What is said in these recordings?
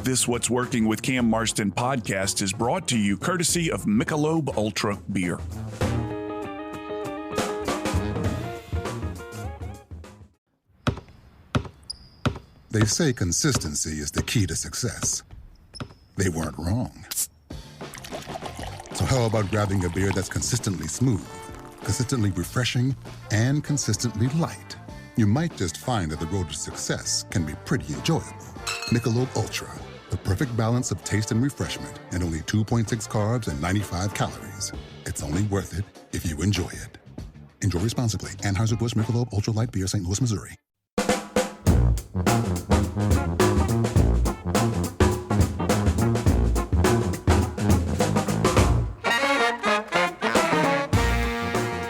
This What's Working with Cam Marston podcast is brought to you courtesy of Michelob Ultra Beer. They say consistency is the key to success. They weren't wrong. So how about grabbing a beer that's consistently smooth, consistently refreshing, and consistently light? You might just find that the road to success can be pretty enjoyable. Michelob Ultra, the perfect balance of taste and refreshment, and only 2.6 carbs and 95 calories. It's only worth it if you enjoy it. Enjoy responsibly. Anheuser-Busch Michelob Ultra Light Beer, St. Louis, Missouri.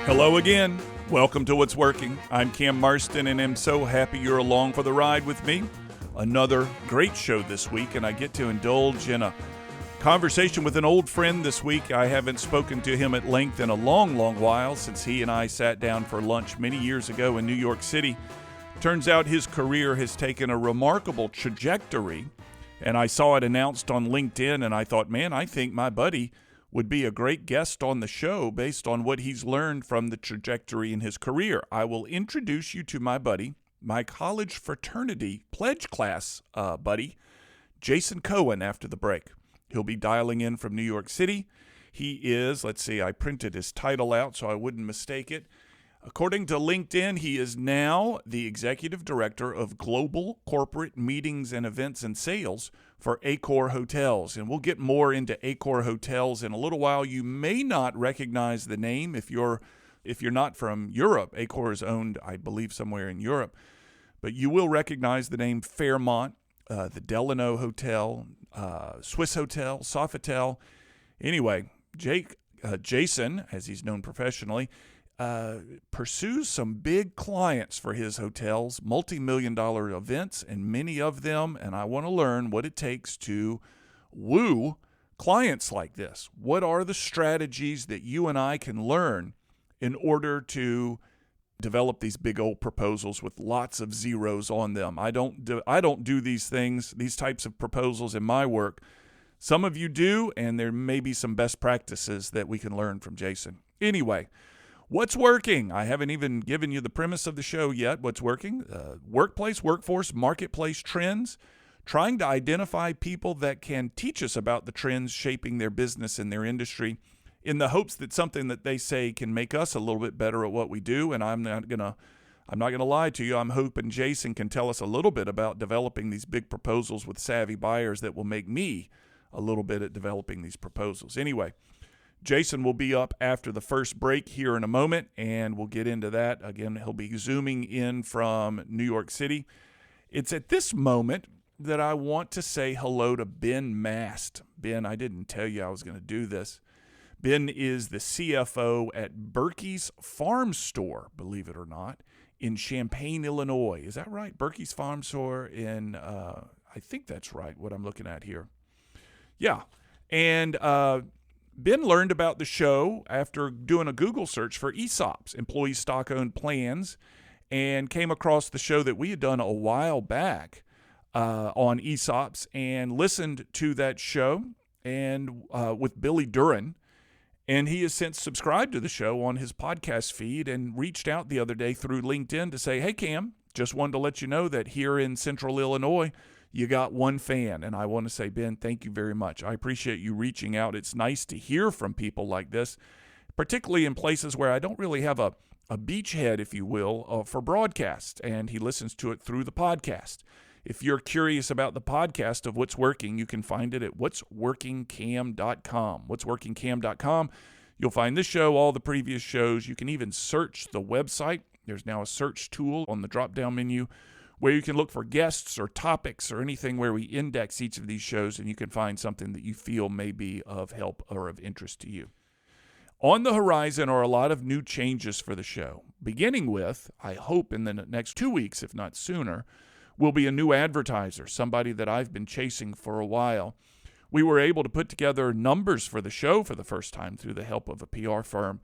Hello again. Welcome to What's Working. I'm Cam Marston, and I'm so happy you're along for the ride with me. Another great show this week, and I get to indulge in a conversation with an old friend this week. I haven't spoken to him at length in a long while since he and I sat down for lunch many years ago in New York City. Turns out his career has taken a remarkable trajectory, and I saw it announced on LinkedIn, and I thought, man, I think my buddy would be a great guest on the show based on what he's learned from the trajectory in his career. I will introduce you to my buddy, my college fraternity pledge class buddy, Jason Cohen, after the break. He'll be dialing in from New York City. He is, let's see, I printed his title out so I wouldn't mistake it. According to LinkedIn, he is now the Executive Director of Global Corporate Meetings and Events and Sales for Accor Hotels. And we'll get more into Accor Hotels in a little while. You may not recognize the name if you're not from Europe. Accor is owned, I believe, somewhere in Europe. But you will recognize the name Fairmont, the Delano Hotel, Swiss Hotel, Sofitel. Anyway, Jason, as he's known professionally, pursues some big clients for his hotels, multi-million-dollar events, and many of them, and I want to learn what it takes to woo clients like this. What are the strategies that you and I can learn in order to develop these big old proposals with lots of zeros on them? I don't do these things, these types of proposals in my work. Some of you do, and there may be some best practices that we can learn from Jason. Anyway, what's working? I haven't even given you the premise of the show yet. What's working? Workplace, workforce, marketplace trends. Trying to identify people that can teach us about the trends shaping their business and their industry in the hopes that something that they say can make us a little bit better at what we do. And I'm not gonna lie to you. I'm hoping Jason can tell us a little bit about developing these big proposals with savvy buyers that will make me a little bit at developing these proposals. Anyway, Jason will be up after the first break here in a moment, and we'll get into that. Again, he'll be zooming in from New York City. It's at this moment that I want to say hello to Ben Mast. Ben, I didn't tell you I was going to do this. Ben is the CFO at Berkey's Farm Store, believe it or not, in Champaign, Illinois. Is that right? Berkey's Farm Store in, I think that's right, what I'm looking at here. Yeah, and Ben learned about the show after doing a Google search for ESOPs, employee stock-owned plans, and came across the show that we had done a while back on ESOPs, and listened to that show and with Billy Duran. And he has since subscribed to the show on his podcast feed and reached out the other day through LinkedIn to say, hey, Cam, just wanted to let you know that here in Central Illinois, you got one fan. And I want to say, Ben, thank you very much. I appreciate you reaching out. It's nice to hear from people like this, particularly in places where I don't really have a beachhead, if you will, for broadcast. And he listens to it through the podcast. If you're curious about the podcast of What's Working, you can find it at whatsworkingcam.com. Whatsworkingcam.com. You'll find this show, all the previous shows. You can even search the website. There's now a search tool on the drop-down menu where you can look for guests or topics or anything where we index each of these shows, and you can find something that you feel may be of help or of interest to you. On the horizon are a lot of new changes for the show, beginning with, I hope in the next 2 weeks, if not sooner, will be a new advertiser, somebody that I've been chasing for a while. We were able to put together numbers for the show for the first time through the help of a PR firm,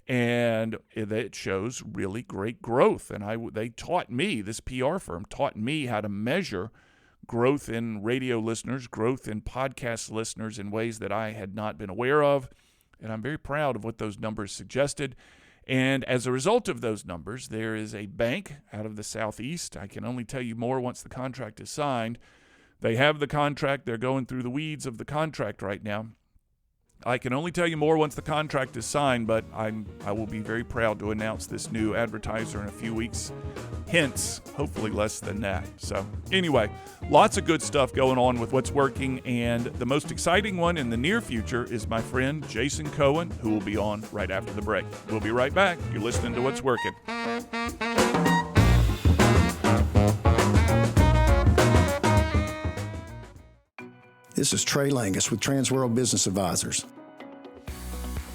and it shows really great growth. And they taught me, this PR firm taught me how to measure growth in radio listeners, growth in podcast listeners in ways that I had not been aware of. And I'm very proud of what those numbers suggested. And as a result of those numbers, there is a bank out of the Southeast. I can only tell you more once the contract is signed. They have the contract. They're going through the weeds of the contract right now. I can only tell you more once the contract is signed, but I will be very proud to announce this new advertiser in a few weeks. Hence, hopefully less than that. So anyway, lots of good stuff going on with What's Working, and the most exciting one in the near future is my friend Jason Cohen, who will be on right after the break. We'll be right back. You're listening to What's Working. This is Trey Langus with Transworld Business Advisors.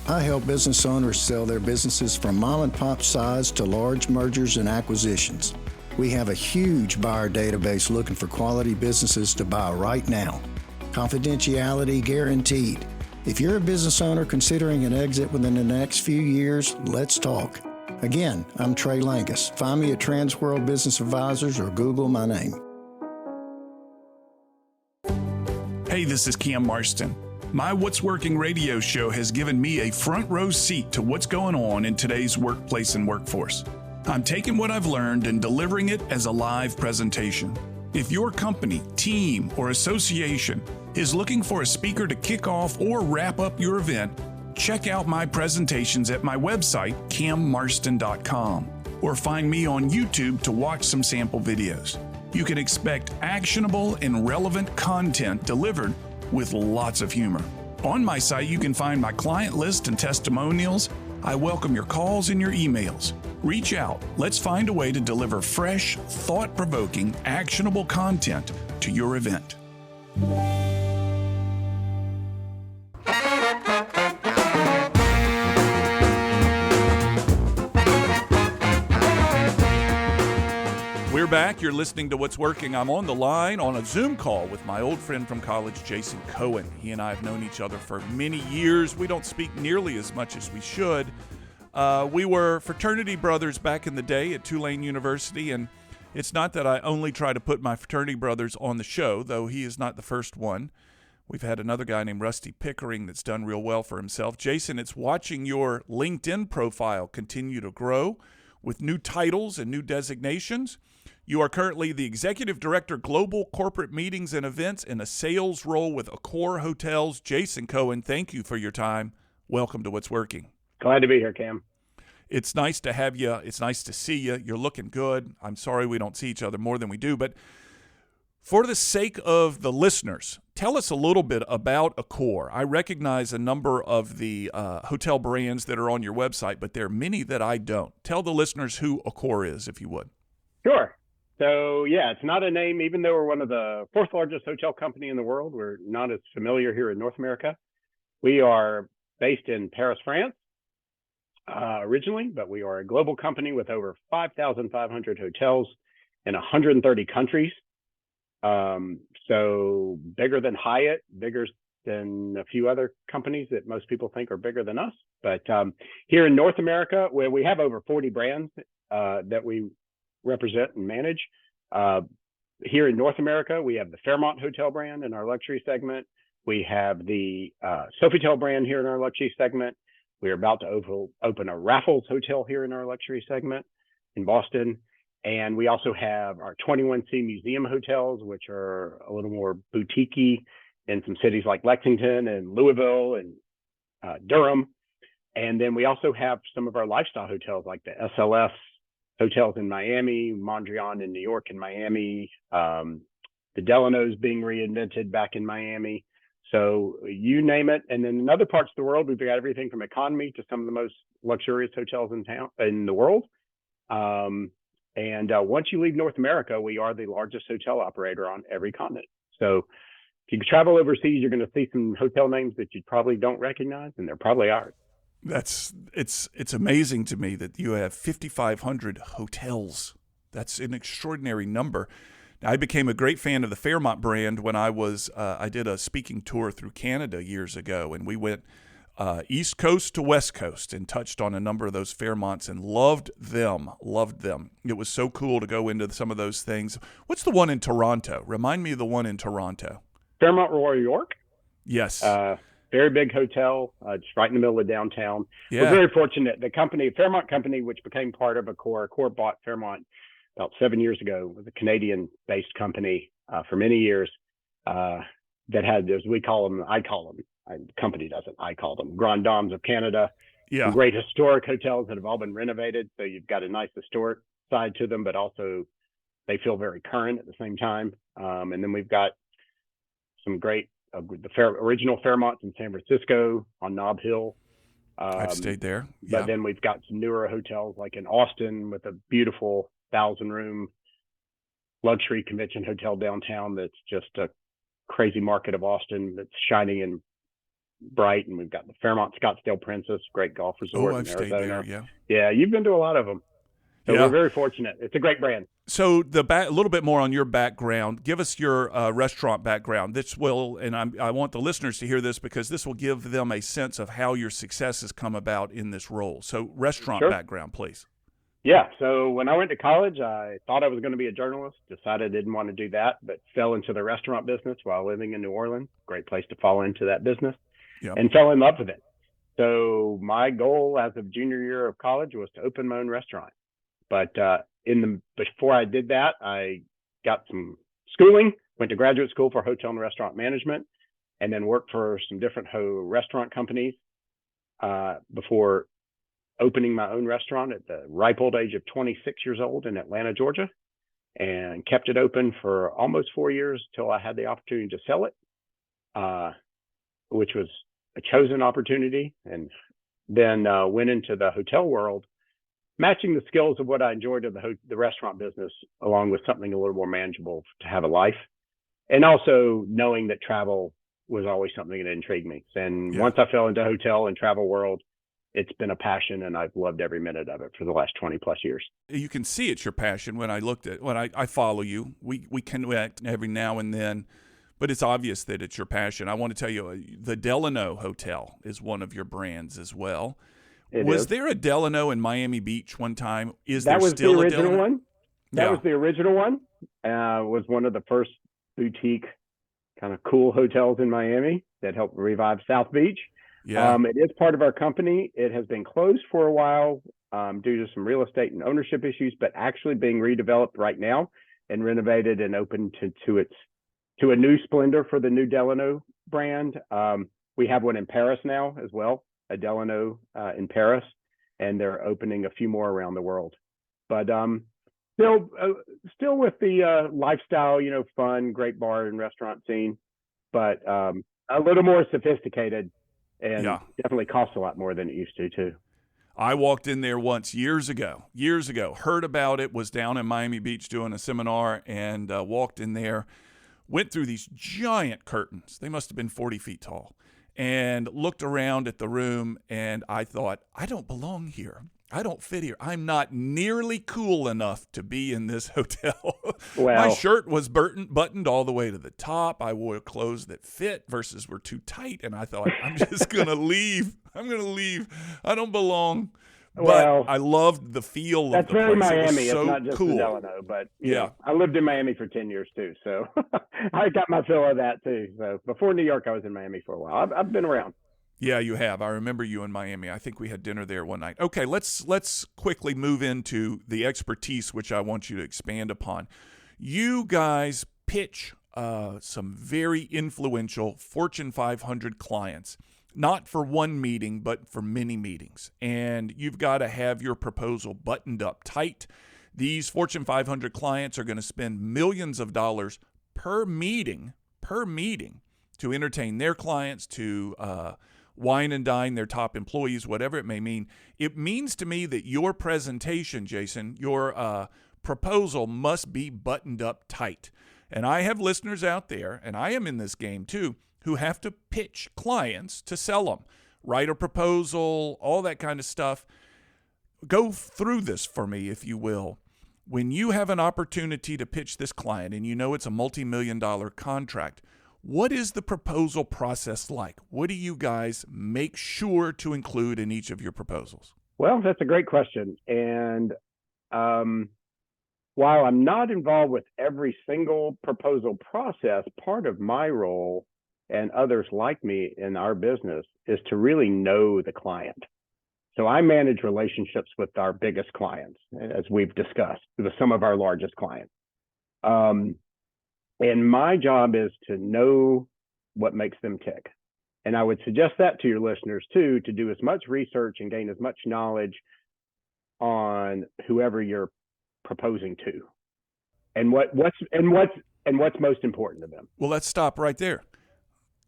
I help business owners sell their businesses from mom and pop size to large mergers and acquisitions. We have a huge buyer database looking for quality businesses to buy right now. Confidentiality guaranteed. If you're a business owner considering an exit within the next few years, let's talk. Again, I'm Trey Langus. Find me at Transworld Business Advisors or Google my name. Hey, this is Cam Marston. My What's Working radio show has given me a front row seat to what's going on in today's workplace and workforce. I'm taking what I've learned and delivering it as a live presentation. If your company, team, or association is looking for a speaker to kick off or wrap up your event, check out my presentations at my website, cammarston.com, or find me on YouTube to watch some sample videos. You can expect actionable and relevant content delivered with lots of humor. On my site, you can find my client list and testimonials. I welcome your calls and your emails. Reach out. Let's find a way to deliver fresh, thought-provoking, actionable content to your event. We're back. You're listening to What's Working. I'm on the line on a Zoom call with my old friend from college, Jason Cohen. He and I have known each other for many years. We don't speak nearly as much as we should. We were fraternity brothers back in the day at Tulane University, and it's not that I only try to put my fraternity brothers on the show, though he is not the first one. We've had another guy named Rusty Pickering that's done real well for himself. Jason, it's watching your LinkedIn profile continue to grow with new titles and new designations. You are currently the Executive Director, Global Corporate Meetings and Events in a sales role with Accor Hotels. Jason Cohen, thank you for your time. Welcome to What's Working. Glad to be here, Cam. It's nice to have you. It's nice to see you. You're looking good. I'm sorry we don't see each other more than we do, but for the sake of the listeners, tell us a little bit about Accor. I recognize a number of the hotel brands that are on your website, but there are many that I don't. Tell the listeners who Accor is, if you would. Sure. So, yeah, it's not a name, even though we're one of the fourth largest hotel company in the world. We're not as familiar here in North America. We are based in Paris, France, originally, but we are a global company with over 5,500 hotels in 130 countries. So bigger than Hyatt, bigger than a few other companies that most people think are bigger than us. But here in North America, where we have over 40 brands that we represent and manage. Here in North America, we have the Fairmont Hotel brand in our luxury segment. We have the Sofitel brand here in our luxury segment. We're about to open a Raffles Hotel here in our luxury segment in Boston. And we also have our 21C Museum hotels, which are a little more boutique-y in some cities like Lexington and Louisville and Durham. And then we also have some of our lifestyle hotels like the SLS hotels in Miami, Mondrian in New York and Miami, the Delano's being reinvented back in Miami. So you name it. And then in other parts of the world, we've got everything from economy to some of the most luxurious hotels in the world. And once you leave North America, we are the largest hotel operator on every continent. So if you travel overseas, you're going to see some hotel names that you probably don't recognize, and they're probably ours. It's amazing to me that you have 5,500 hotels. That's an extraordinary number. Now, I became a great fan of the Fairmont brand when I did a speaking tour through Canada years ago, and we went East Coast to West Coast, and touched on a number of those Fairmonts and loved them. It was so cool to go into some of those things. What's the one in Toronto? Remind me of the one in Toronto. Fairmont Royal York. Yes. Very big hotel, just right in the middle of downtown. Yeah. We're very fortunate. The company, Fairmont Company, which became part of Accor bought Fairmont about 7 years ago. It was a Canadian-based company for many years that had, as we call them, the company doesn't, I call them Grand Dames of Canada. Yeah. Some great historic hotels that have all been renovated. So you've got a nice historic side to them, but also they feel very current at the same time. And then we've got some great, original Fairmonts in San Francisco on Nob Hill. I've stayed there. Yeah. But then we've got some newer hotels like in Austin with a beautiful 1,000-room luxury convention hotel downtown that's just a crazy market of Austin that's shining and bright. And we've got the Fairmont Scottsdale Princess, great golf resort I've in stayed Arizona. there, yeah. Yeah, you've been to a lot of them. So Yeah. we're very fortunate. It's a great brand. So a little bit more on your background. Give us your restaurant background. This will, and I want the listeners to hear this because this will give them a sense of how your success has come about in this role. So restaurant background, please. Yeah. So when I went to college, I thought I was going to be a journalist, decided I didn't want to do that, but fell into the restaurant business while living in New Orleans. Great place to fall into that business. Yep. And fell in love with it. So my goal as of junior year of college was to open my own restaurant. But before I did that, I got some schooling, went to graduate school for hotel and restaurant management, and then worked for some different restaurant companies before opening my own restaurant at the ripe old age of 26 years old in Atlanta, Georgia, and kept it open for almost 4 years till I had the opportunity to sell it, which was a chosen opportunity, and then went into the hotel world, matching the skills of what I enjoyed of the restaurant business, along with something a little more manageable to have a life. And also knowing that travel was always something that intrigued me. And once I fell into hotel and travel world, it's been a passion, and I've loved every minute of it for the last 20 plus years. You can see it's your passion when I follow you. We connect every now and then, but it's obvious that it's your passion. I want to tell you, the Delano Hotel is one of your brands as well. Was there a Delano in Miami Beach one time? That was the original one. That was the original one. Was one of the first boutique kind of cool hotels in Miami that helped revive South Beach. Yeah. It is part of our company. It has been closed for a while due to some real estate and ownership issues, but actually being redeveloped right now and renovated and open to a new splendor for the new Delano brand. We have one in Paris now as well, a Delano in Paris, and they're opening a few more around the world. But still with the lifestyle, fun, great bar and restaurant scene, but a little more sophisticated, and definitely costs a lot more than it used to too. I walked in there once years ago, heard about it, was down in Miami Beach doing a seminar, and walked in there, went through these giant curtains. They must have been 40 feet tall, and looked around at the room, and I thought, I don't belong here. I don't fit here. I'm not nearly cool enough to be in this hotel. Well, my shirt was buttoned all the way to the top. I wore clothes that fit versus were too tight, and I thought, I'm just going to leave. I'm going to leave. I don't belong. But I loved the feel of the place. That's very Miami. It was so it's not just cool. the Delano, but I lived in Miami for 10 years too, so I got my fill of that too. So before New York, I was in Miami for a while. I've been around. Yeah, you have. I remember you in Miami. I think we had dinner there one night. Okay, let's quickly move into the expertise, which I want you to expand upon. You guys pitch some very influential Fortune 500 clients, not for one meeting, but for many meetings. And you've got to have your proposal buttoned up tight. These Fortune 500 clients are going to spend millions of dollars per meeting to entertain their clients, to wine and dine their top employees, whatever it may mean. It means to me that your presentation, Jason, your proposal must be buttoned up tight. And I have listeners out there, and I am in this game too, who have to pitch clients to sell them, write a proposal, all that kind of stuff. Go through this for me, if you will. When you have an opportunity to pitch this client and you know it's a multi-million-dollar contract, What is the proposal process like? What do you guys make sure to include in each of your proposals? Well, that's a great question. And while I'm not involved with every single proposal process, part of my role and others like me in our business is to really know the client. So I manage relationships with our biggest clients, as we've discussed, with some of our largest clients. And my job is to know what makes them tick. And I would suggest that to your listeners too, to do as much research and gain as much knowledge on whoever you're proposing to, and what's most important to them. Well, let's stop right there.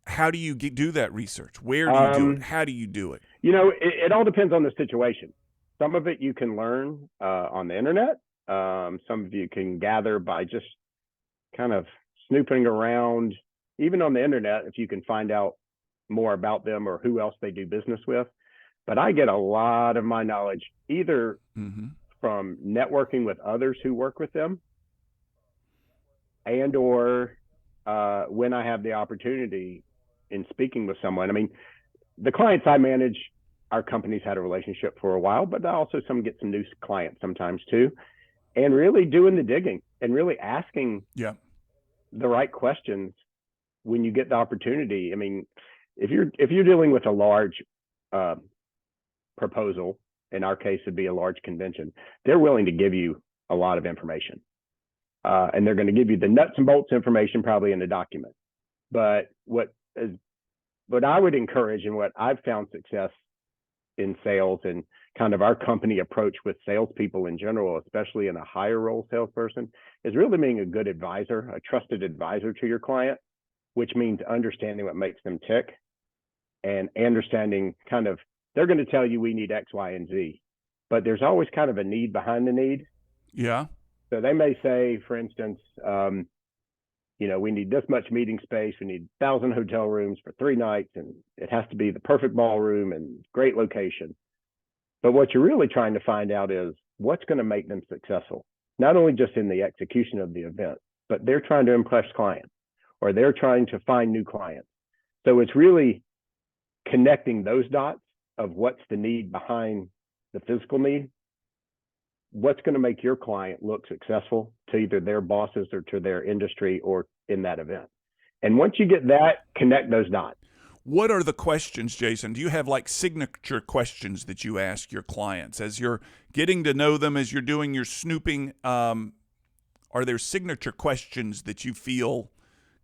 How do you do that research? Where do you do it? How do you do it? It all depends on the situation. Some of it you can learn on the internet. Some of you can gather by just kind of snooping around, even on the internet, if you can find out more about them or who else they do business with. But I get a lot of my knowledge either from networking with others who work with them, and or when I have the opportunity in speaking with someone. I mean, the clients I manage, our company's had a relationship for a while, but I also get some new clients sometimes too, and really doing the digging and really asking the right questions when you get the opportunity. I mean, if you're dealing with a large proposal, in our case it'd be a large convention, they're willing to give you a lot of information, and they're going to give you the nuts and bolts information probably in a document. But what I would encourage, and what I've found success in sales and kind of our company approach with salespeople in general, especially in a higher role salesperson, is really being a good advisor, a trusted advisor to your client, which means understanding what makes them tick and understanding kind of, they're going to tell you we need X, Y, and Z, but there's always kind of a need behind the need. Yeah. So they may say, for instance, we need this much meeting space. We need 1,000 hotel rooms for 3 nights, and it has to be the perfect ballroom and great location. But what you're really trying to find out is what's going to make them successful, not only just in the execution of the event, but they're trying to impress clients, or they're trying to find new clients. So it's really connecting those dots of what's the need behind the physical need, what's going to make your client look successful to either their bosses or to their industry or in that event. And once you get that, connect those dots. What are the questions, Jason? Do you have like signature questions that you ask your clients as you're getting to know them, as you're doing your snooping? Are there signature questions that you feel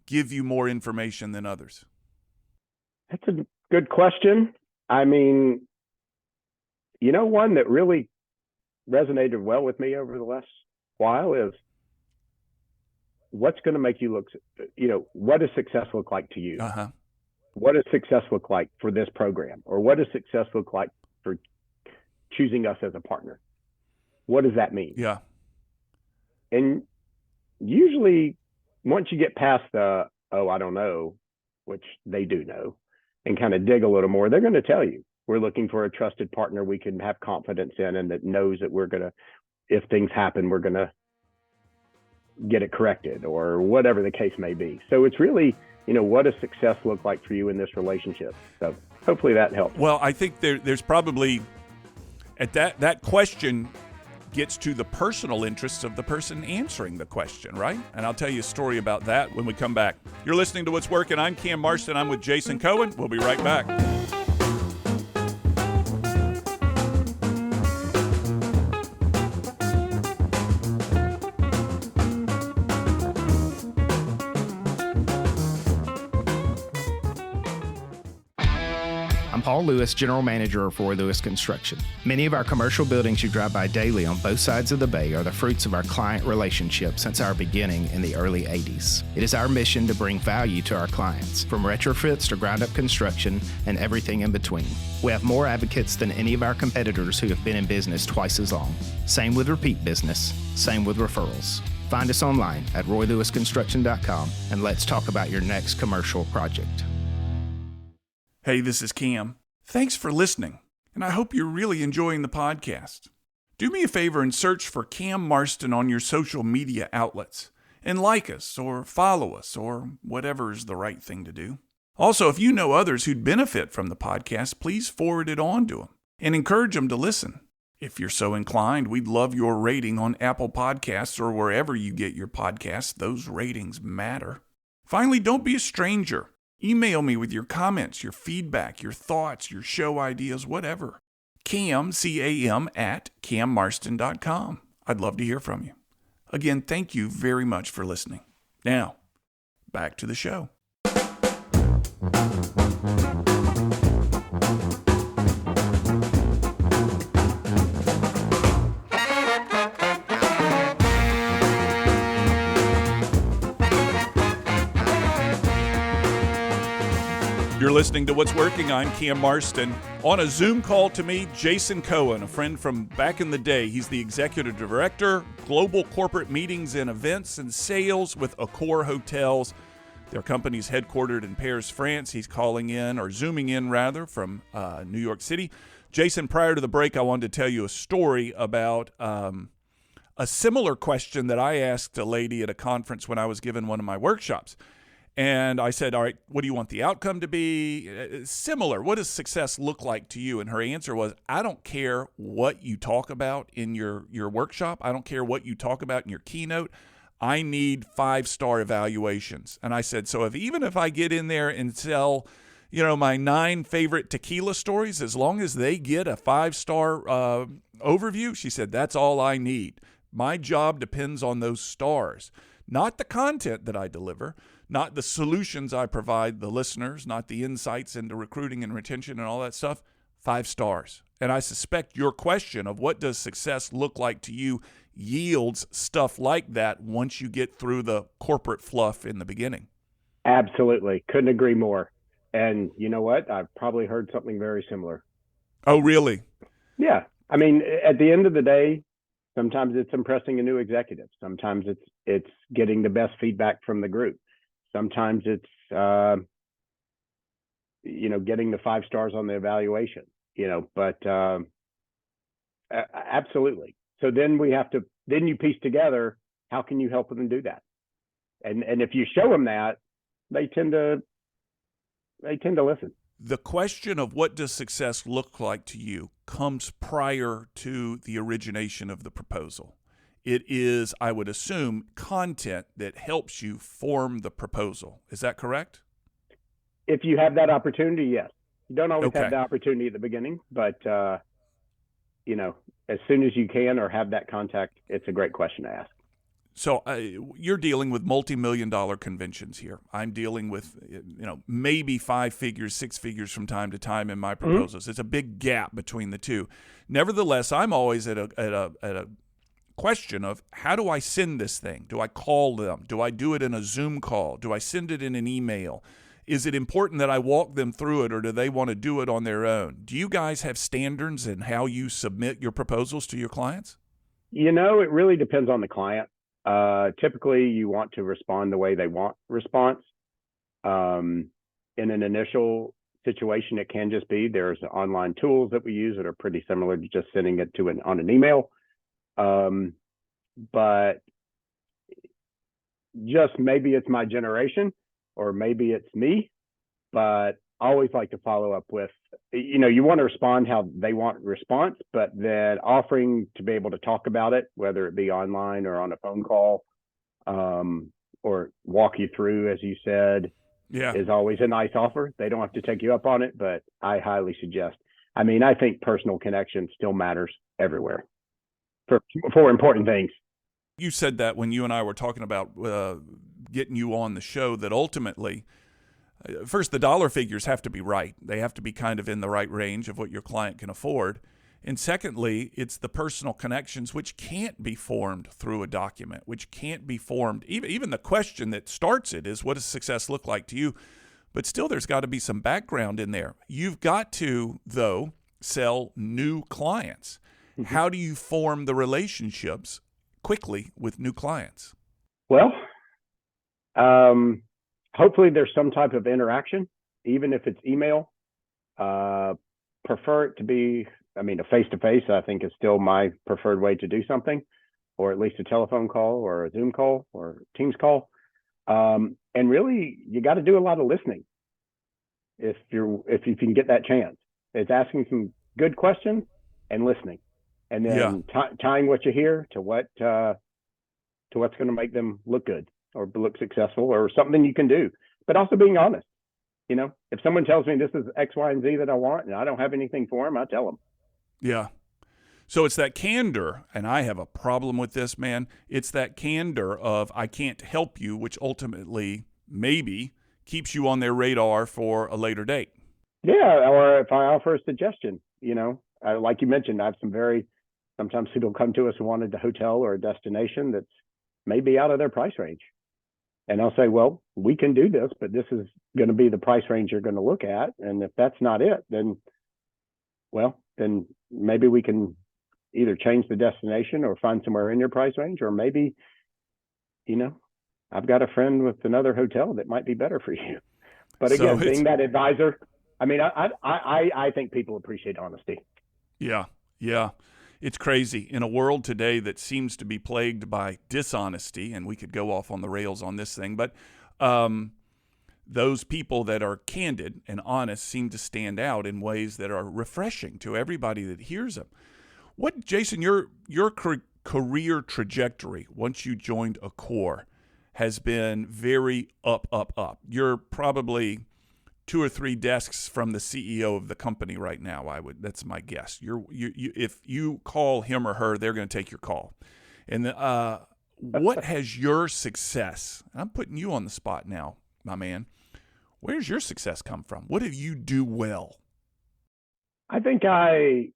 give you more information than others? That's a good question. I mean, one that really resonated well with me over the last while is, what's going to make you look, what does success look like to you? What does success look like for this program? Or what does success look like for choosing us as a partner? What does that mean? Yeah. And usually once you get past the, I don't know, which they do know, and kind of dig a little more, they're going to tell you, we're looking for a trusted partner we can have confidence in, and that knows that we're going to, if things happen, we're going to get it corrected, or whatever the case may be. So it's really, what does success look like for you in this relationship? So hopefully that helps. Well, I think there's probably, at that question gets to the personal interests of the person answering the question, right? And I'll tell you a story about that when we come back. You're listening to What's Working. I'm Cam Marston. I'm with Jason Cohen. We'll be right back. I'm Paul Lewis, General Manager of Roy Lewis Construction. Many of our commercial buildings you drive by daily on both sides of the bay are the fruits of our client relationship since our beginning in the early 80s. It is our mission to bring value to our clients, from retrofits to ground-up construction and everything in between. We have more advocates than any of our competitors who have been in business twice as long. Same with repeat business, same with referrals. Find us online at roylewisconstruction.com and let's talk about your next commercial project. Hey, this is Cam. Thanks for listening, and I hope you're really enjoying the podcast. Do me a favor and search for Cam Marston on your social media outlets. and like us or follow us or whatever is the right thing to do. Also, if you know others who'd benefit from the podcast, please forward it on to them and encourage them to listen. If you're so inclined, we'd love your rating on Apple Podcasts or wherever you get your podcasts. Those ratings matter. Finally, don't be a stranger. Email me with your comments, your feedback, your thoughts, your show ideas, whatever. Cam, C-A-M, at cammarston.com. I'd love to hear from you. Again, thank you very much for listening. Now, back to the show. You're listening to What's Working. I'm Cam Marston. On a Zoom call to me, Jason Cohen, a friend from back in the day. He's the Executive Director, Global Corporate Meetings and Events and Sales with Accor Hotels. Their company's headquartered in Paris, France. He's calling in, or zooming in rather, from New York City. Jason, prior to the break, I wanted to tell you a story about a similar question that I asked a lady at a conference when I was giving one of my workshops. And I said, all right, what do you want the outcome to be? Similar. What does success look like to you? And her answer was, I don't care what you talk about in your workshop. I don't care what you talk about in your keynote. I need 5-star evaluations. And I said, so even if I get in there and sell, my 9 favorite tequila stories, as long as they get a 5-star overview, she said, that's all I need. My job depends on those stars, not the content that I deliver, not the solutions I provide the listeners, not the insights into recruiting and retention and all that stuff. 5 stars. And I suspect your question of what does success look like to you yields stuff like that once you get through the corporate fluff in the beginning. Absolutely. Couldn't agree more. And you know what? I've probably heard something very similar. Oh, really? Yeah. I mean, at the end of the day, sometimes it's impressing a new executive. Sometimes it's getting the best feedback from the group. Sometimes it's, getting the 5 stars on the evaluation, but absolutely. So then you piece together, how can you help them do that? And if you show them that, they tend to listen. The question of what does success look like to you comes prior to the origination of the proposal. It is, I would assume, content that helps you form the proposal. Is that correct? If you have that opportunity, yes. You don't always Okay. have the opportunity at the beginning, but as soon as you can or have that contact, it's a great question to ask. So you're dealing with multi-million-dollar conventions here. I'm dealing with, maybe 5 figures, 6 figures from time to time in my proposals. It's a big gap between the two. Nevertheless, I'm always at a question of how do I send this thing? Do I call them? Do I do it in a Zoom call? Do I send it in an email? Is it important that I walk them through it, or do they want to do it on their own? Do you guys have standards in how you submit your proposals to your clients? It really depends on the client. Typically, you want to respond the way they want response. In an initial situation, it can just be there's online tools that we use that are pretty similar to just sending it on an email. But just maybe it's my generation or maybe it's me, but I always like to follow up with, you want to respond how they want response, but then offering to be able to talk about it, whether it be online or on a phone call, or walk you through, as you said, is always a nice offer. They don't have to take you up on it, but I highly suggest. I mean, I think personal connection still matters everywhere for important things. You said that when you and I were talking about getting you on the show, that ultimately, first, the dollar figures have to be right. They have to be kind of in the right range of what your client can afford. And secondly, it's the personal connections, which can't be formed through a document, which can't be formed. Even the question that starts it is, what does success look like to you? But still, there's got to be some background in there. You've got to, though, sell new clients. Mm-hmm. How do you form the relationships quickly with new clients? Well, hopefully there's some type of interaction, even if it's email. Prefer it to be, a face-to-face, I think, is still my preferred way to do something. or at least a telephone call or a Zoom call or Teams call. And really, you got to do a lot of listening if you can get that chance. It's asking some good questions and listening, and then tying what you hear to what's going to make them look good or look successful or something you can do, but also being honest. If someone tells me this is X, Y, and Z that I want, and I don't have anything for them, I tell them. Yeah. So it's that candor, and I have a problem with this, man. It's that candor of I can't help you, which ultimately maybe keeps you on their radar for a later date. Yeah, or if I offer a suggestion, like you mentioned, I have sometimes people come to us and wanted a hotel or a destination that's maybe out of their price range. And I'll say, well, we can do this, but this is going to be the price range you're going to look at. And if that's not it, then maybe we can either change the destination or find somewhere in your price range, or maybe, I've got a friend with another hotel that might be better for you. But again, being that advisor, I mean, I think people appreciate honesty. Yeah. Yeah. It's crazy in a world today that seems to be plagued by dishonesty, and we could go off on the rails on this thing, but those people that are candid and honest seem to stand out in ways that are refreshing to everybody that hears them. What, Jason, your career trajectory once you joined Accor has been very up. You're probably 2 or 3 desks from the CEO of the company right now. That's my guess. If you call him or her, they're going to take your call. And what has your success? I'm putting you on the spot now, my man. Where's your success come from? What do you do well? I think I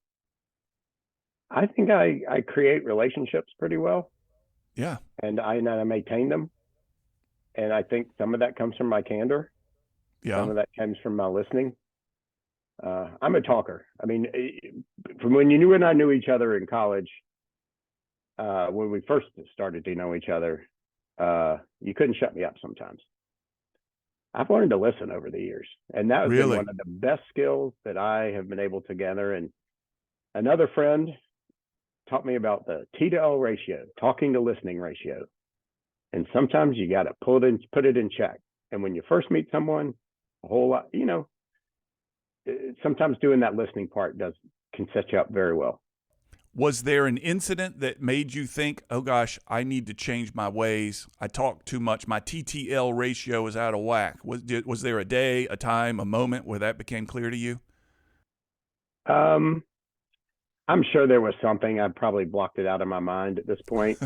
create relationships pretty well. Yeah. And I maintain them. And I think some of that comes from my candor. Yeah. Some of that comes from my listening. I'm a talker. I mean, from when you and I knew each other in college, when we first started to know each other, you couldn't shut me up sometimes. I've learned to listen over the years, and that has been one of the best skills that I have been able to gather. And another friend taught me about the T to L ratio, talking to listening ratio. And sometimes you got to put it in check. And when you first meet someone, a whole lot, sometimes doing that listening part can set you up very well. Was there an incident that made you think, oh gosh, I need to change my ways? I talk too much. My TTL ratio is out of whack. Was there a day, a time, a moment where that became clear to you? I'm sure there was something. I probably blocked it out of my mind at this point.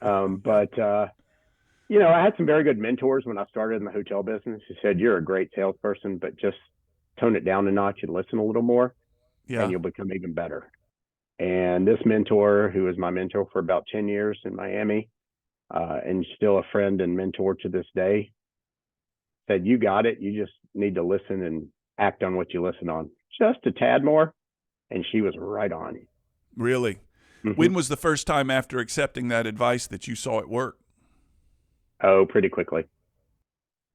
But I had some very good mentors when I started in the hotel business who said, you're a great salesperson, but just tone it down a notch and listen a little more, and you'll become even better. And this mentor, who was my mentor for about 10 years in Miami, and still a friend and mentor to this day, said, you got it. You just need to listen and act on what you listen on. Just a tad more. And she was right on. Really? Mm-hmm. When was the first time after accepting that advice that you saw it work? Oh, pretty quickly.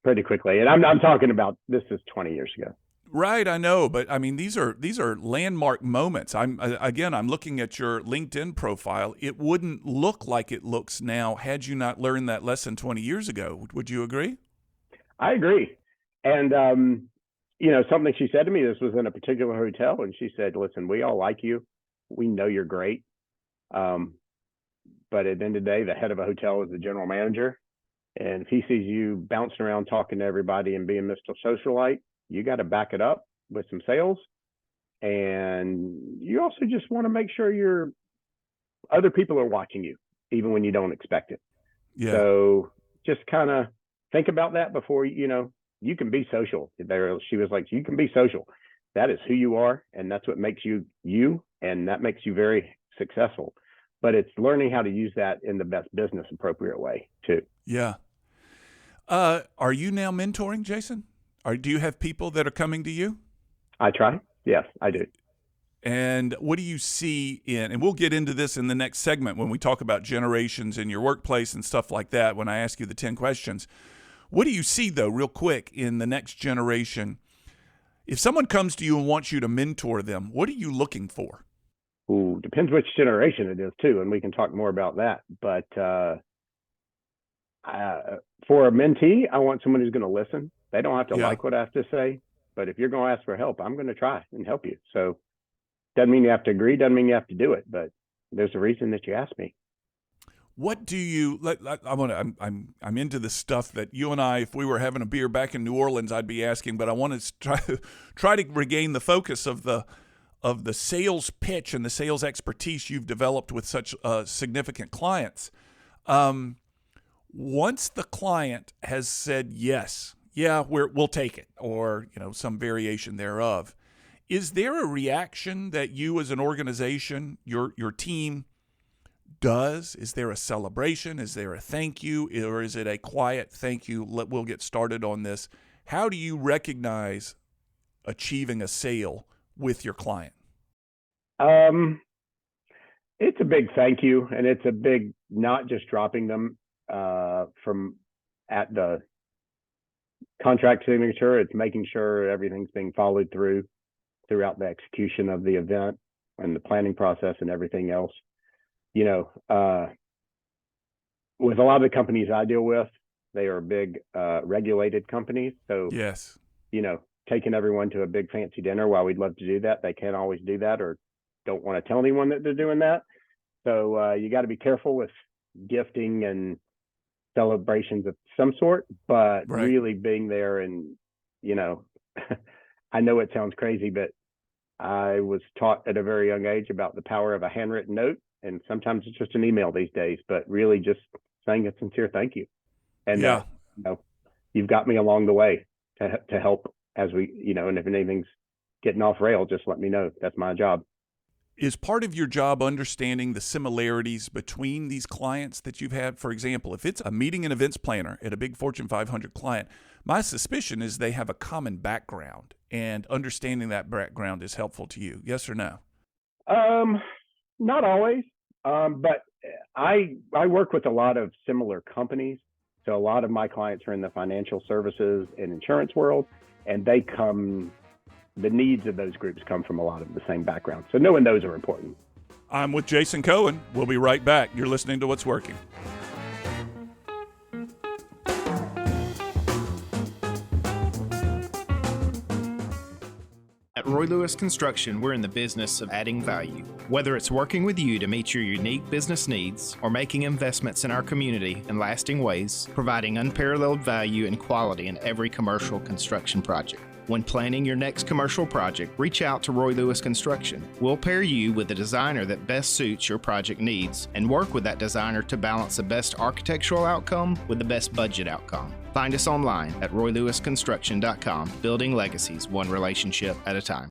And I'm talking about, this is 20 years ago. Right, I know, but I mean these are landmark moments. I'm looking at your LinkedIn profile. It wouldn't look like it looks now had you not learned that lesson 20 years ago. Would you agree? I agree. And something she said to me, this was in a particular hotel, and she said, listen, we all like you. We know you're great. But at the end of the day, the head of a hotel is the general manager. And if he sees you bouncing around talking to everybody and being Mr. Socialite, you got to back it up with some sales. And you also just want to make sure other people are watching you, even when you don't expect it. Yeah. So just kind of think about that before, you can be social. She was like, you can be social. That is who you are. And that's what makes you you. And that makes you very successful. But it's learning how to use that in the best business appropriate way too. Yeah. Are you now mentoring, Jason? Do you have people that are coming to you? I try. Yes, I do. And what do you see and we'll get into this in the next segment when we talk about generations in your workplace and stuff like that, when I ask you the 10 questions. What do you see, though, real quick, in the next generation? If someone comes to you and wants you to mentor them, what are you looking for? Ooh, depends which generation it is too, and we can talk more about that. But for a mentee, I want someone who's going to listen. They don't have to Yeah. like what I have to say, but if you're going to ask for help, I'm going to try and help you. So doesn't mean you have to agree, doesn't mean you have to do it, but there's a reason that you asked me. What do you? I'm into the stuff that you and I, if we were having a beer back in New Orleans, I'd be asking. But I want to try to regain the focus of the sales pitch and the sales expertise you've developed with such significant clients. Once the client has said yes, yeah, we'll take it, or some variation thereof, is there a reaction that you as an organization, your team does? Is there a celebration? Is there a thank you? Or is it a quiet thank you? We'll get started on this. How do you recognize achieving a sale with your client? It's a big thank you, and it's a big not just dropping them from at the contract signature. It's making sure everything's being followed throughout the execution of the event and the planning process and everything else. With a lot of the companies I deal with, they are big regulated companies. So, yes, taking everyone to a big fancy dinner, while we'd love to do that, they can't always do that or don't want to tell anyone that they're doing that. So you got to be careful with gifting and celebrations of some sort, but right. Really being there. And, I know it sounds crazy, but I was taught at a very young age about the power of a handwritten note. And sometimes it's just an email these days, but really just saying a sincere thank you. And yeah. You've got me along the way to help as we, and if anything's getting off rail, just let me know. That's my job. Is part of your job understanding the similarities between these clients that you've had? For example, if it's a meeting and events planner at a big Fortune 500 client, my suspicion is they have a common background, and understanding that background is helpful to you. Yes or no? Not always, but I work with a lot of similar companies. So a lot of my clients are in the financial services and insurance world, and the needs of those groups come from a lot of the same background. So knowing those are important. I'm with Jason Cohen. We'll be right back. You're listening to What's Working. At Roy Lewis Construction, we're in the business of adding value. Whether it's working with you to meet your unique business needs or making investments in our community in lasting ways, providing unparalleled value and quality in every commercial construction project. When planning your next commercial project, reach out to Roy Lewis Construction. We'll pair you with a designer that best suits your project needs and work with that designer to balance the best architectural outcome with the best budget outcome. Find us online at roylewisconstruction.com, building legacies one relationship at a time.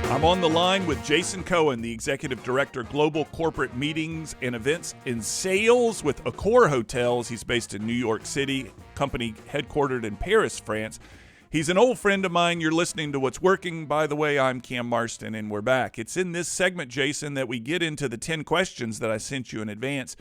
I'm on the line with Jason Cohen, the Executive Director, Global Corporate Meetings and Events in Sales with Accor Hotels. He's based in New York City, company headquartered in Paris, France. He's an old friend of mine. You're listening to What's Working. By the way, I'm Cam Marston, and we're back. It's in this segment, Jason, that we get into the 10 questions that I sent you in advance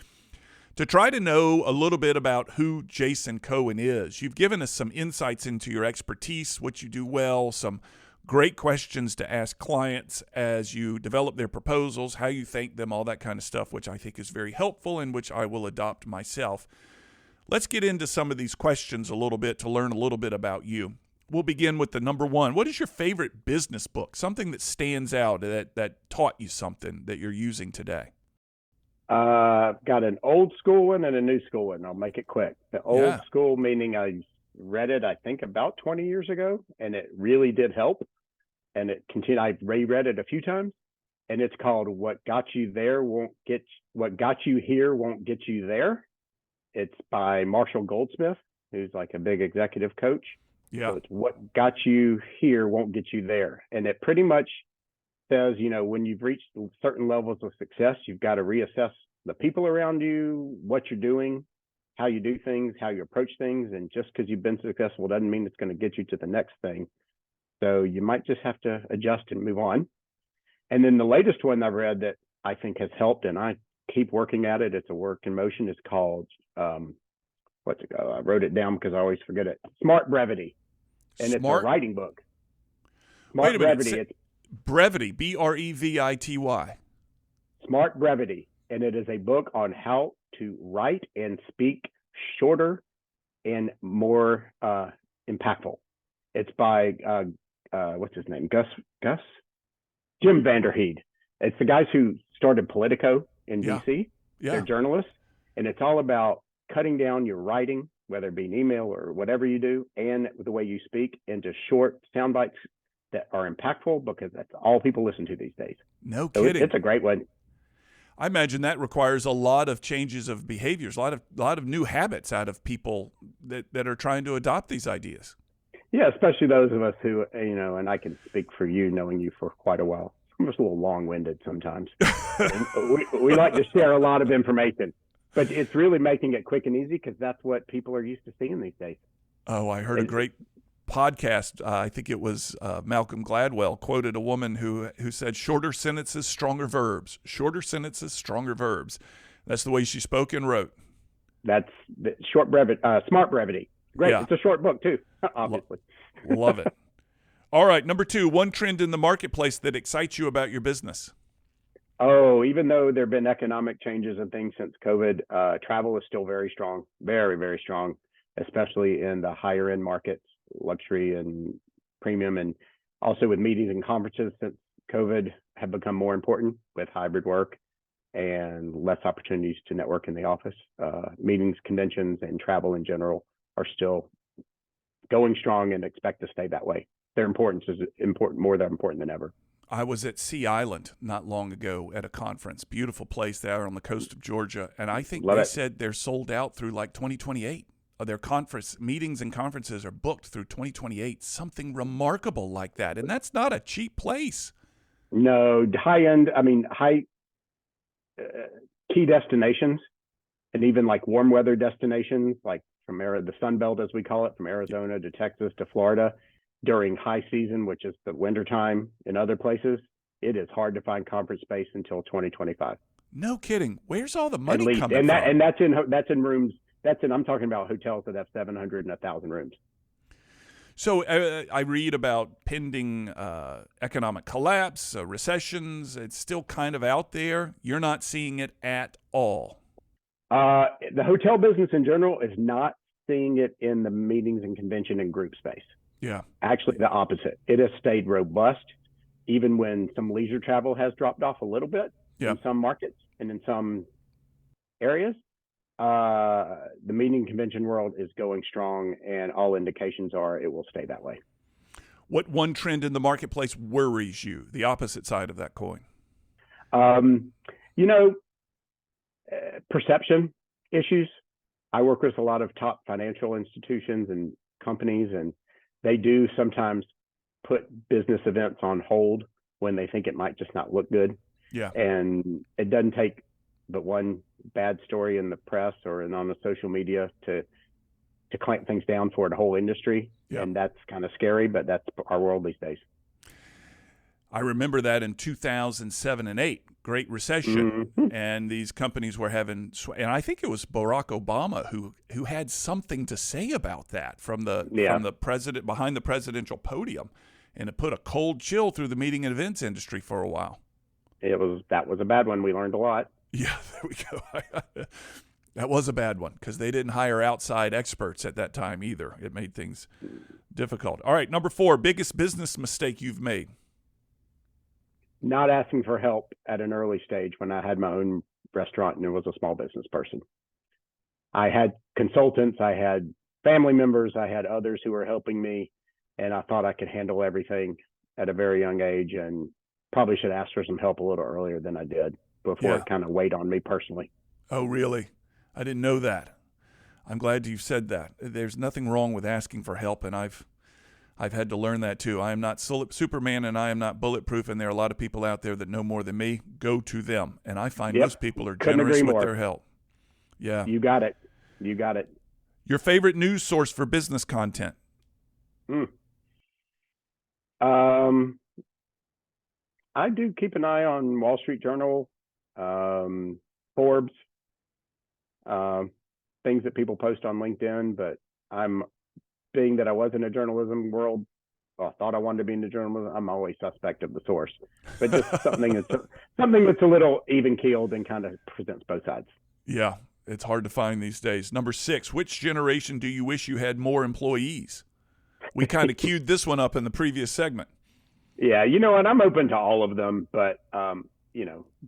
to try to know a little bit about who Jason Cohen is. You've given us some insights into your expertise, what you do well, some great questions to ask clients as you develop their proposals, how you thank them, all that kind of stuff, which I think is very helpful and which I will adopt myself. Let's get into some of these questions a little bit to learn a little bit about you. We'll begin with the number one. What is your favorite business book? Something that stands out that taught you something that you're using today? I've got an old school one and a new school one. I'll make it quick. The old school meaning I read it, I think, about 20 years ago, and it really did help. And it continued. I've reread it a few times, and it's called "What Got You There Won't Get What Got You Here Won't Get You There." It's by Marshall Goldsmith, who's like a big executive coach. Yeah. So it's what got you here won't get you there, and it pretty much says, when you've reached certain levels of success, you've got to reassess the people around you, what you're doing, how you do things, how you approach things, and just because you've been successful doesn't mean it's going to get you to the next thing. So you might just have to adjust and move on. And then the latest one I've read that I think has helped, and I keep working at it, it's a work in motion, is called what's it go? I wrote it down because I always forget it. Smart Brevity, and it's a writing book. Smart Brevity. It's Brevity, Brevity. Smart Brevity, and it is a book on how to write and speak shorter and more impactful. It's by what's his name? Jim Vanderheed. It's the guys who started Politico in DC. Yeah. They're journalists, and it's all about cutting down your writing, whether it be an email or whatever you do, and the way you speak, into short sound bites that are impactful, because that's all people listen to these days. No kidding. It's a great one. I imagine that requires a lot of changes of behaviors, a lot of new habits out of people that are trying to adopt these ideas. Yeah, especially those of us who, and I can speak for you, knowing you for quite a while. I'm just a little long-winded sometimes. we like to share a lot of information, but it's really making it quick and easy, because that's what people are used to seeing these days. Oh, I heard a great podcast. I think it was Malcolm Gladwell quoted a woman who said, "Shorter sentences, stronger verbs. Shorter sentences, stronger verbs." That's the way she spoke and wrote. That's the Smart Brevity. Great. Yeah. It's a short book too, obviously. Love it. All right, number 2, one trend in the marketplace that excites you about your business. Oh, even though there have been economic changes and things since COVID, travel is still very strong, very, very strong, especially in the higher end markets, luxury and premium, and also with meetings and conferences since COVID have become more important with hybrid work and less opportunities to network in the office. Meetings, conventions, and travel in general are still going strong and expect to stay that way. Their importance is more than ever. I was at Sea Island not long ago at a conference. Beautiful place there on the coast of Georgia. And I think they said they're sold out through like 2028. Their conference meetings and conferences are booked through 2028. Something remarkable like that. And that's not a cheap place. No, high key destinations, and even like warm weather destinations, like from the Sun Belt, as we call it, from Arizona to Texas to Florida, during high season, which is the wintertime in other places, it is hard to find conference space until 2025. No kidding. Where's all the money coming from? And that's in rooms. I'm talking about hotels that have 700 and 1,000 rooms. So I read about pending economic collapse, recessions. It's still kind of out there. You're not seeing it at all. The hotel business in general is not seeing it in the meetings and convention and group space. Yeah. Actually, the opposite. It has stayed robust, even when some leisure travel has dropped off a little bit in some markets and in some areas. The meeting convention world is going strong, and all indications are it will stay that way. What one trend in the marketplace worries you, the opposite side of that coin? Perception issues. I work with a lot of top financial institutions and companies, and they do sometimes put business events on hold when they think it might just not look good. Yeah. And it doesn't take but one bad story in the press or on the social media to clamp things down for the whole industry. Yeah. And that's kind of scary, but that's our world these days. I remember that in 2007 and 8, Great Recession, and these companies were having, and I think it was Barack Obama who had something to say about that from the president behind the presidential podium, and it put a cold chill through the meeting and events industry for a while. That was a bad one. We learned a lot. Yeah, there we go. That was a bad one because they didn't hire outside experts at that time either. It made things difficult. All right, number 4, biggest business mistake you've made. Not asking for help at an early stage when I had my own restaurant and was a small business person. I had consultants, I had family members, I had others who were helping me, and I thought I could handle everything at a very young age, and probably should ask for some help a little earlier than I did before it kind of weighed on me personally. Oh, really? I didn't know that. I'm glad you said that. There's nothing wrong with asking for help, and I've had to learn that too. I am not Superman, and I am not bulletproof, and there are a lot of people out there that know more than me. Go to them, and I find most people are generous with their help. Yeah. You got it. Your favorite news source for business content? I do keep an eye on Wall Street Journal, Forbes. things that people post on LinkedIn, but being that I was in a journalism world, or thought I wanted to be in the journalism, I'm always suspect of the source. But just something that's a little even keeled and kind of presents both sides. Yeah, it's hard to find these days. Number 6, which generation do you wish you had more employees? We kind of queued this one up in the previous segment. Yeah, and I'm open to all of them, but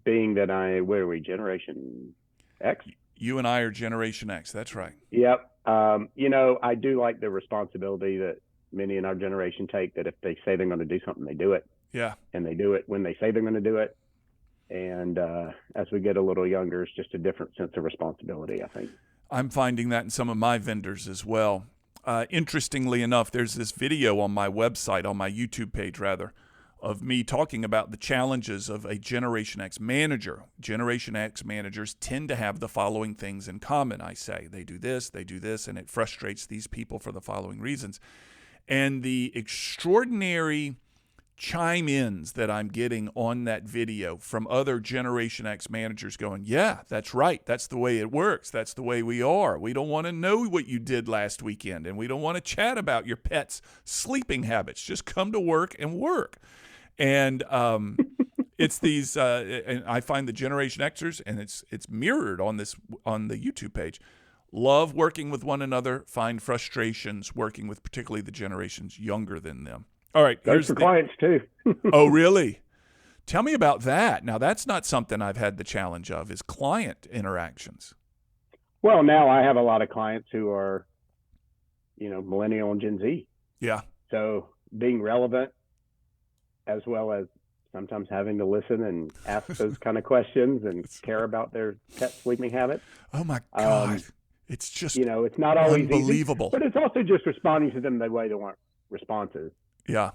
being that where are we, Generation X? You and I are Generation X. That's right. Yep. I do like the responsibility that many in our generation take, that if they say they're going to do something, they do it. Yeah. And they do it when they say they're going to do it. And as we get a little younger, it's just a different sense of responsibility, I think. I'm finding that in some of my vendors as well. Interestingly enough, there's this video on my website, on my YouTube page rather, of me talking about the challenges of a Generation X manager. Generation X managers tend to have the following things in common, I say. They do this, and it frustrates these people for the following reasons. And the extraordinary chime-ins that I'm getting on that video from other Generation X managers going, yeah, that's right. That's the way it works. That's the way we are. We don't want to know what you did last weekend, and we don't want to chat about your pet's sleeping habits. Just come to work and work. And it's these, and I find the Generation Xers, and it's mirrored on the YouTube page, love working with one another, find frustrations working with particularly the generations younger than them. All right. That's for clients too. Oh, really? Tell me about that. Now, that's not something I've had the challenge of, is client interactions. Well, now I have a lot of clients who are, millennial and Gen Z. Yeah. So being relevant, as well as sometimes having to listen and ask those kind of questions and care about their pet sleeping habits. Oh my God. It's just, it's not always unbelievable. Easy, but it's also just responding to them the way they want responses. Yeah.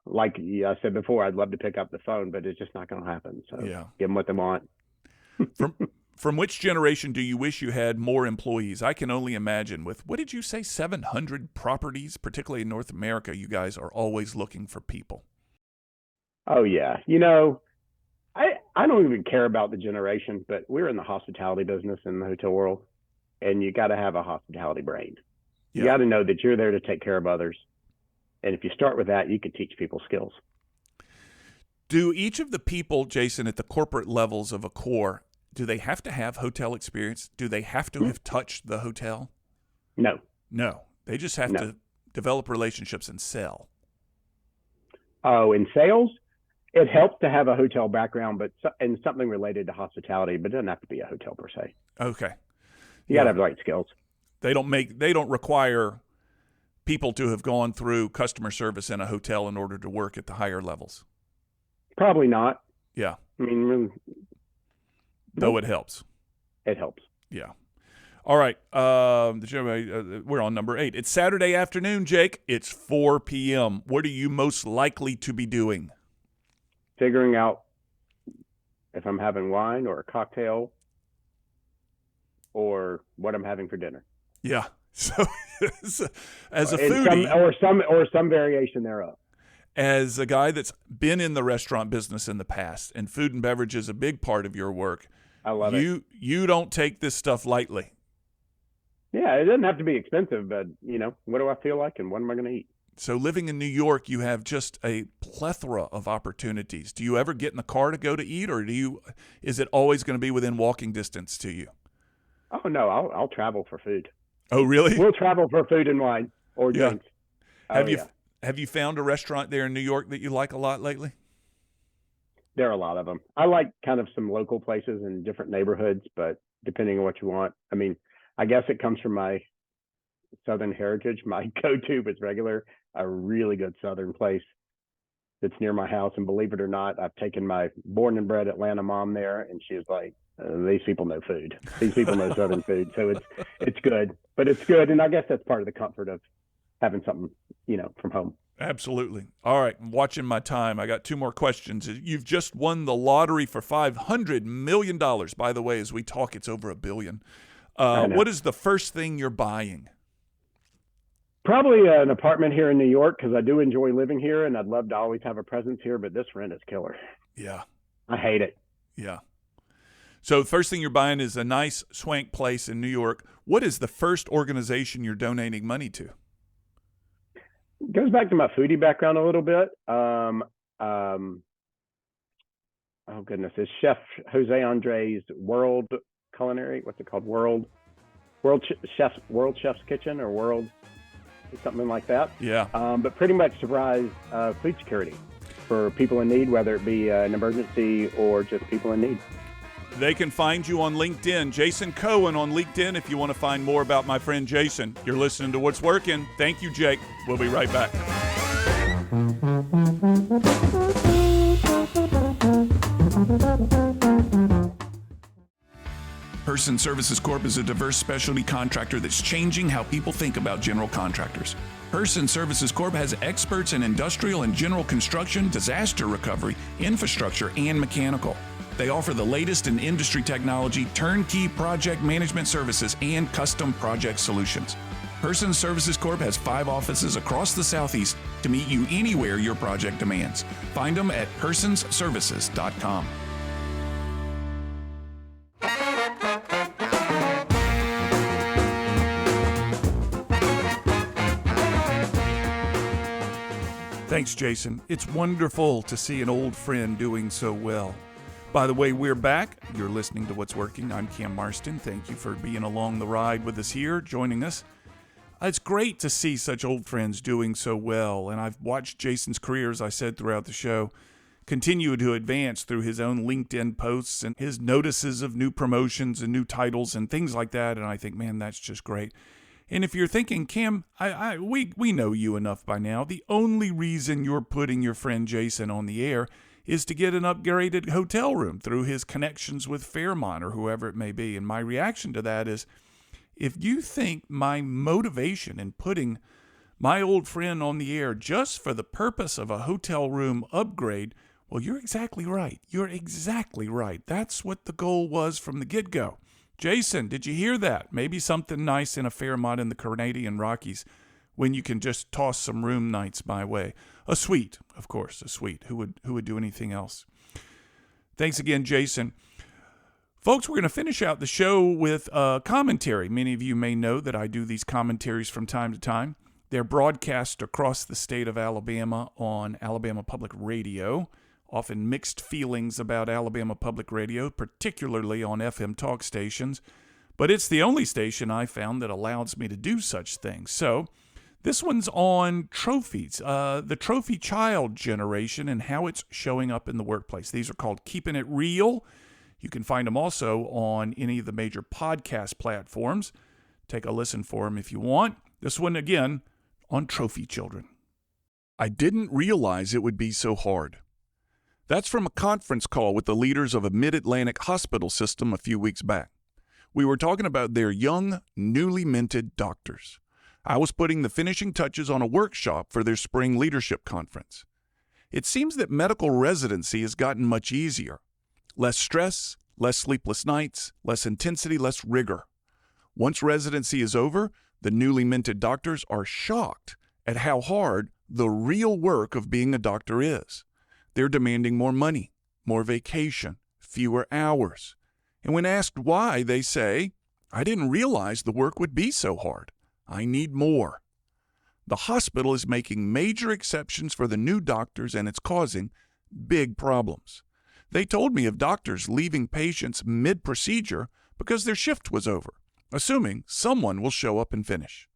Like I said before, I'd love to pick up the phone, but it's just not going to happen. So yeah. Give them what they want. From which generation do you wish you had more employees? I can only imagine with, what did you say, 700 properties, particularly in North America, you guys are always looking for people. Oh, yeah. I don't even care about the generation, but we're in the hospitality business in the hotel world, and you got to have a hospitality brain. You got to know that you're there to take care of others. And if you start with that, you can teach people skills. Do each of the people, Jason, at the corporate levels of Accor, do they have to have hotel experience? Do they have to have touched the hotel? No. They just have to develop relationships and sell. Oh, in sales, it helps to have a hotel background, and something related to hospitality, but it doesn't have to be a hotel per se. Okay. You got to have the right skills. They don't require people to have gone through customer service in a hotel in order to work at the higher levels. Probably not. Yeah. I mean, though it helps. It helps. Yeah. All right. We're on number 8. It's Saturday afternoon, Jake. It's 4 p.m. What are you most likely to be doing? Figuring out if I'm having wine or a cocktail or what I'm having for dinner. Yeah. So as a foodie, or some variation thereof. As a guy that's been in the restaurant business in the past, and food and beverage is a big part of your work, I love it. You don't take this stuff lightly. Yeah, it doesn't have to be expensive, but what do I feel like and what am I going to eat? So living in New York, you have just a plethora of opportunities. Do you ever get in the car to go to eat, or is it always going to be within walking distance to you? Oh no, I'll travel for food. Oh really? We'll travel for food and wine or drinks. Have you found a restaurant there in New York that you like a lot lately? There are a lot of them. I like kind of some local places in different neighborhoods, but depending on what you want. I mean, I guess it comes from my Southern heritage. My go-to is regular, a really good Southern place that's near my house. And believe it or not, I've taken my born and bred Atlanta mom there, and she was like, these people know food. These people know Southern food. So it's good, but it's good. And I guess that's part of the comfort of having something, from home. Absolutely. All right. I'm watching my time. I got 2 more questions. You've just won the lottery for $500 million. By the way, as we talk, it's over $1 billion. What is the first thing you're buying? Probably an apartment here in New York, because I do enjoy living here and I'd love to always have a presence here, but this rent is killer. Yeah. I hate it. Yeah. So first thing you're buying is a nice swank place in New York. What is the first organization you're donating money to? It goes back to my foodie background a little bit. Oh goodness, it's Chef Jose Andres World Culinary. What's it called? World Chef's Kitchen, or World something like that. Yeah. But pretty much to provide food security for people in need, whether it be an emergency or just people in need. They can find you on LinkedIn. Jason Cohen on LinkedIn if you want to find more about my friend Jason. You're listening to What's Working. Thank you, Jake. We'll be right back. Person Services Corp is a diverse specialty contractor that's changing how people think about general contractors. Person Services Corp has experts in industrial and general construction, disaster recovery, infrastructure, and mechanical. They offer the latest in industry technology, turnkey project management services, and custom project solutions. Person Services Corp has 5 offices across the Southeast to meet you anywhere your project demands. Find them at personsservices.com. Thanks, Jason. It's wonderful to see an old friend doing so well. By the way, we're back. You're listening to What's Working. I'm Cam Marston. Thank you for being along the ride with us here, joining us. It's great to see such old friends doing so well, and I've watched Jason's career, as I said throughout the show, continue to advance through his own LinkedIn posts and his notices of new promotions and new titles and things like that, and I think, man, that's just great. And if you're thinking, Cam, we know you enough by now. The only reason you're putting your friend Jason on the air is to get an upgraded hotel room through his connections with Fairmont or whoever it may be. And my reaction to that is, if you think my motivation in putting my old friend on the air just for the purpose of a hotel room upgrade, well, you're exactly right. You're exactly right. That's what the goal was from the get-go. Jason, did you hear that? Maybe something nice in a Fairmont in the Canadian Rockies when you can just toss some room nights my way. A suite, of course, a suite. Who would do anything else? Thanks again, Jason. Folks, we're going to finish out the show with a commentary. Many of you may know that I do these commentaries from time to time. They're broadcast across the state of Alabama on Alabama Public Radio. Often mixed feelings about Alabama Public Radio, particularly on FM talk stations. But it's the only station I found that allows me to do such things. So this one's on trophies, the trophy child generation and how it's showing up in the workplace. These are called Keeping It Real. You can find them also on any of the major podcast platforms. Take a listen for them if you want. This one, again, on trophy children. I didn't realize it would be so hard. That's from a conference call with the leaders of a Mid-Atlantic hospital system a few weeks back. We were talking about their young, newly minted doctors. I was putting the finishing touches on a workshop for their spring leadership conference. It seems that medical residency has gotten much easier. Less stress, less sleepless nights, less intensity, less rigor. Once residency is over, the newly minted doctors are shocked at how hard the real work of being a doctor is. They're demanding more money, more vacation, fewer hours. And when asked why, they say, I didn't realize the work would be so hard. I need more. The hospital is making major exceptions for the new doctors, and it's causing big problems. They told me of doctors leaving patients mid-procedure because their shift was over, assuming someone will show up and finish.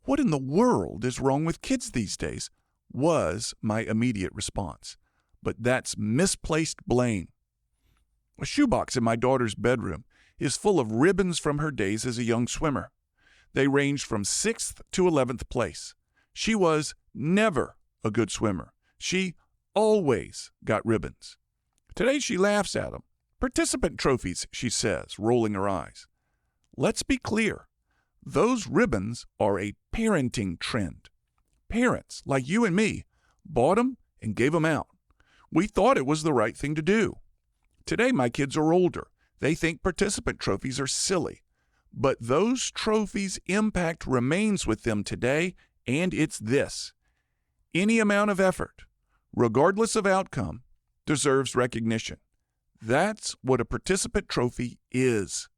What in the world is wrong with kids these days? Was my immediate response. But that's misplaced blame. A shoebox in my daughter's bedroom is full of ribbons from her days as a young swimmer. They ranged from 6th to 11th place. She was never a good swimmer. She always got ribbons. Today she laughs at them. Participant trophies, she says, rolling her eyes. Let's be clear. Those ribbons are a parenting trend. Parents, like you and me, bought them and gave them out. We thought it was the right thing to do. Today my kids are older. They think participant trophies are silly. But those trophies' impact remains with them today, and it's this. Any amount of effort, regardless of outcome, deserves recognition. That's what a participant trophy is.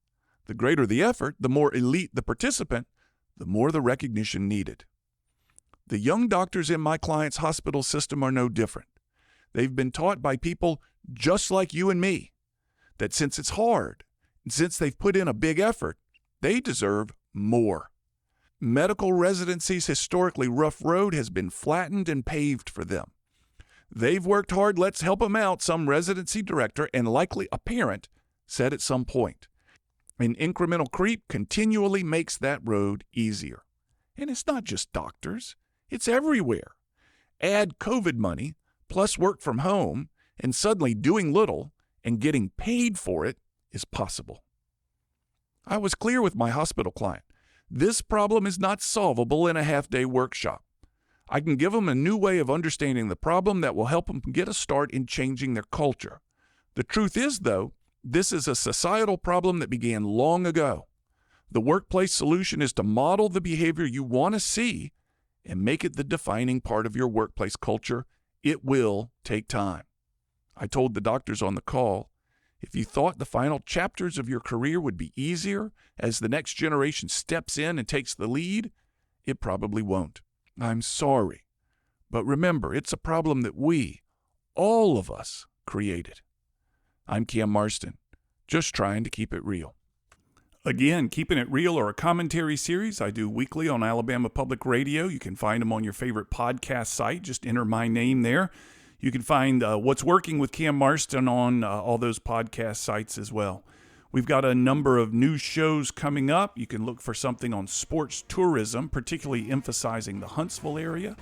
The greater the effort, the more elite the participant, the more the recognition needed. The young doctors in my client's hospital system are no different. They've been taught by people just like you and me that since it's hard, and since they've put in a big effort, they deserve more. Medical residency's historically rough road has been flattened and paved for them. They've worked hard, let's help them out, some residency director and likely a parent said at some point. An incremental creep continually makes that road easier. And it's not just doctors, it's everywhere. Add COVID money, plus work from home, and suddenly doing little and getting paid for it is possible. I was clear with my hospital client. This problem is not solvable in a half-day workshop. I can give them a new way of understanding the problem that will help them get a start in changing their culture. The truth is, though, this is a societal problem that began long ago. The workplace solution is to model the behavior you want to see and make it the defining part of your workplace culture. It will take time. I told the doctors on the call, if you thought the final chapters of your career would be easier as the next generation steps in and takes the lead, it probably won't. I'm sorry. But remember, it's a problem that we, all of us, created. I'm Cam Marston, just trying to keep it real. Again, Keeping It Real are a commentary series I do weekly on Alabama Public Radio. You can find them on your favorite podcast site. Just enter my name there. You can find What's Working with Cam Marston on all those podcast sites as well. We've got a number of new shows coming up. You can look for something on sports tourism, particularly emphasizing the Huntsville area,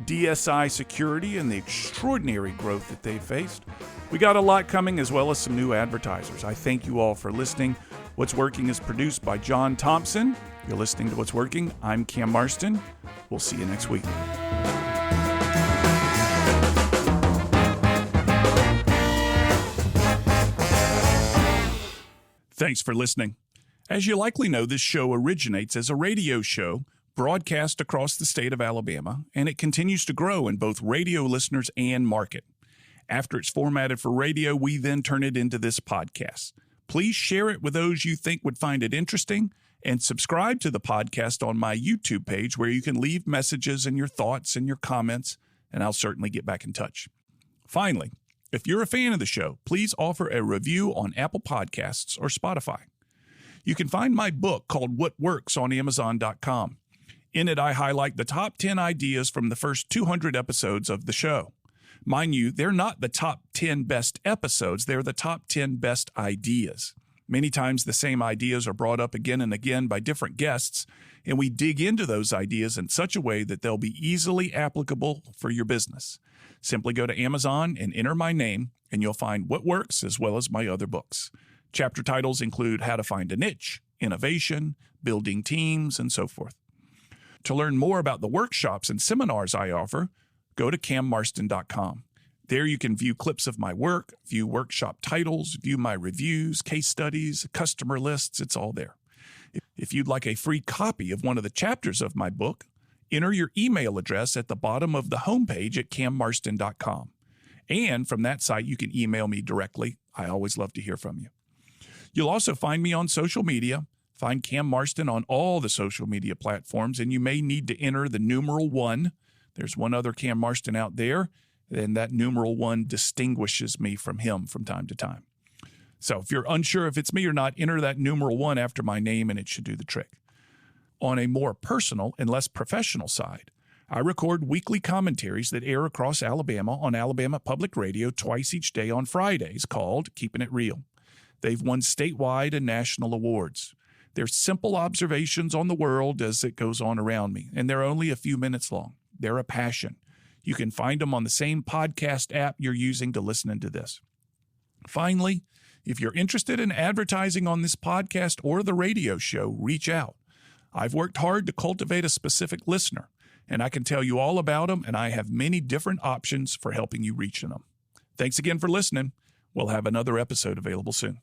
DSI security, and the extraordinary growth that they've faced. We got a lot coming, as well as some new advertisers. I thank you all for listening. What's Working is produced by John Thompson. You're listening to What's Working. I'm Cam Marston. We'll see you next week. Thanks for listening. As you likely know, this show originates as a radio show broadcast across the state of Alabama, and it continues to grow in both radio listeners and market. After it's formatted for radio, we then turn it into this podcast. Please share it with those you think would find it interesting, and subscribe to the podcast on my YouTube page where you can leave messages and your thoughts and your comments, and I'll certainly get back in touch. Finally, if you're a fan of the show, please offer a review on Apple Podcasts or Spotify. You can find my book called What Works on Amazon.com. In it, I highlight the top 10 ideas from the first 200 episodes of the show. Mind you, they're not the top 10 best episodes, they're the top 10 best ideas. Many times the same ideas are brought up again and again by different guests, and we dig into those ideas in such a way that they'll be easily applicable for your business. Simply go to Amazon and enter my name, and you'll find What Works as well as my other books. Chapter titles include How to Find a Niche, Innovation, Building Teams, and so forth. To learn more about the workshops and seminars I offer, go to cammarston.com. There you can view clips of my work, view workshop titles, view my reviews, case studies, customer lists. It's all there. If you'd like a free copy of one of the chapters of my book, enter your email address at the bottom of the homepage at cammarston.com. And from that site, you can email me directly. I always love to hear from you. You'll also find me on social media. Find Cam Marston on all the social media platforms, and you may need to enter the numeral 1. There's one other Cam Marston out there, and that numeral 1 distinguishes me from him from time to time. So if you're unsure if it's me or not, enter that numeral 1 after my name, and it should do the trick. On a more personal and less professional side, I record weekly commentaries that air across Alabama on Alabama Public Radio twice each day on Fridays called Keeping It Real. They've won statewide and national awards. They're simple observations on the world as it goes on around me, and they're only a few minutes long. They're a passion. You can find them on the same podcast app you're using to listen to this. Finally, if you're interested in advertising on this podcast or the radio show, reach out. I've worked hard to cultivate a specific listener, and I can tell you all about them, and I have many different options for helping you reach them. Thanks again for listening. We'll have another episode available soon.